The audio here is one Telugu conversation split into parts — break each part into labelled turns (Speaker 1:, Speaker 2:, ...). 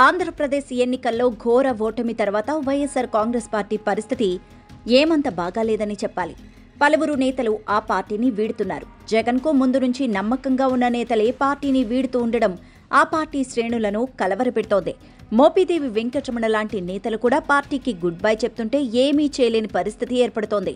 Speaker 1: ఆంధ్రప్రదేశ్ ఎన్నికల్లో ఘోర ఓటమి తర్వాత వైఎస్సార్ కాంగ్రెస్ పార్టీ పరిస్థితి ఏమంత బాగాలేదని చెప్పాలి. పలువురు నేతలు ఆ పార్టీని వీడుతున్నారు. జగన్కు ముందు నుంచి నమ్మకంగా ఉన్న నేతలే పార్టీని వీడుతూ ఉండడం ఆ పార్టీ శ్రేణులను కలవరపెడుతోంది. మోపిదేవి వెంకటరమణ లాంటి నేతలు కూడా పార్టీకి గుడ్ బై చెప్తుంటే ఏమీ చేయలేని పరిస్థితి ఏర్పడుతోంది.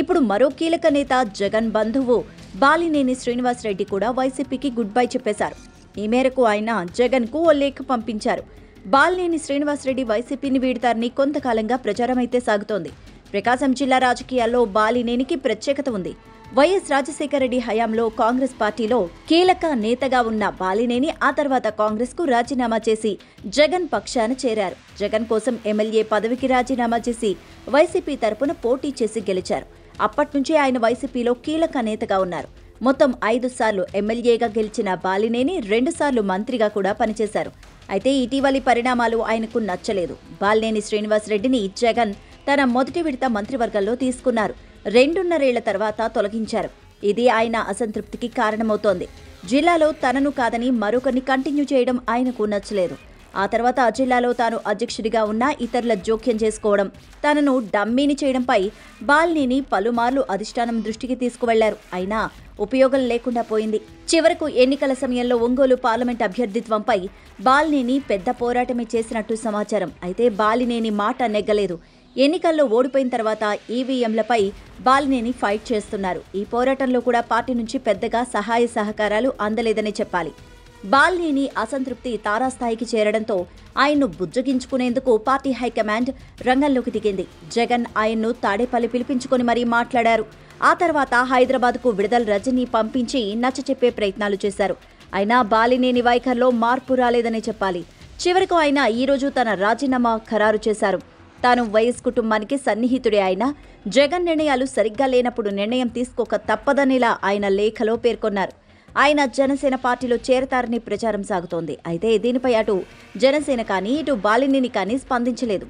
Speaker 1: ఇప్పుడు మరో కీలక నేత జగన్ బంధువు బాలినేని శ్రీనివాసరెడ్డి కూడా వైసీపీకి గుడ్ బై చెప్పేశారు. ఈ మేరకు ఆయన జగన్కు ఓ లేఖ పంపించారు. బాలినేని శ్రీనివాసరెడ్డి వైసీపీని వీడతారని కొంతకాలంగా ప్రచారమైతే సాగుతోంది. ప్రకాశం జిల్లా రాజకీయాల్లో బాలినేనికి ప్రత్యేకత ఉంది. వైఎస్ రాజశేఖరరెడ్డి హయాంలో కాంగ్రెస్ పార్టీలో కీలక నేతగా ఉన్న బాలినేని ఆ తర్వాత కాంగ్రెస్కు రాజీనామా చేసి జగన్ పక్షాన చేరారు. జగన్ కోసం ఎమ్మెల్యే పదవికి రాజీనామా చేసి వైసీపీ తరపున పోటీ చేసి గెలిచారు. అప్పట్నుంచే ఆయన వైసీపీలో కీలక నేతగా ఉన్నారు. మొత్తం 5 సార్లు ఎమ్మెల్యేగా గెలిచిన బాలినేని 2 సార్లు మంత్రిగా కూడా పనిచేశారు. అయితే ఇటీవలి పరిణామాలు ఆయనకు నచ్చలేదు. బాలినేని శ్రీనివాసరెడ్డిని జగన్ తన మొదటి విడత మంత్రివర్గంలో తీసుకున్నారు. 2.5 ఏళ్ల తర్వాత తొలగించారు. ఇది ఆయన అసంతృప్తికి కారణమవుతోంది. జిల్లాలో తనను కాదని మరొకరిని కంటిన్యూ చేయడం ఆయనకు నచ్చలేదు. ఆ తర్వాత జిల్లాలో తాను అధ్యక్షుడిగా ఉన్న ఇతరుల జోక్యం చేసుకోవడం, తనను డమ్మీని చేయడంపై బాలినేని పలుమార్లు అధిష్టానం దృష్టికి తీసుకువెళ్లారు. అయినా ఉపయోగం లేకుండా పోయింది. చివరకు ఎన్నికల సమయంలో ఒంగోలు పార్లమెంట్ అభ్యర్థిత్వంపై బాలినేని పెద్ద పోరాటమే చేసినట్టు సమాచారం. అయితే బాలినేని మాట నెగ్గలేదు. ఎన్నికల్లో ఓడిపోయిన తర్వాత ఈవీఎంలపై బాలినేని ఫైట్ చేస్తున్నారు. ఈ పోరాటంలో కూడా పార్టీ నుంచి పెద్దగా సహాయ సహకారాలు అందలేదనే చెప్పాలి. బాలినేని అసంతృప్తి తారాస్థాయికి చేరడంతో ఆయన్ను బుజ్జగించుకునేందుకు పార్టీ హైకమాండ్ రంగంలోకి దిగింది. జగన్ ఆయన్ను తాడేపల్లి పిలిపించుకుని మరీ మాట్లాడారు. ఆ తర్వాత హైదరాబాద్కు విడుదల రజనీ పంపించి నచ్చచెప్పే ప్రయత్నాలు చేశారు. అయినా బాలినేని వైఖరిలో మార్పు రాలేదనే చెప్పాలి. చివరకు ఆయన ఈరోజు తన రాజీనామా ఖరారు చేశారు. తాను వైఎస్ కుటుంబానికి సన్నిహితుడే అయినా జగన్ నిర్ణయాలు సరిగ్గా లేనప్పుడు నిర్ణయం తీసుకోక తప్పదనేలా ఆయన లేఖలో పేర్కొన్నారు. ఆయన జనసేన పార్టీలో చేరతారని ప్రచారం సాగుతోంది. అయితే దీనిపై అటు జనసేన కానీ ఇటు బాలినేని కానీ స్పందించలేదు.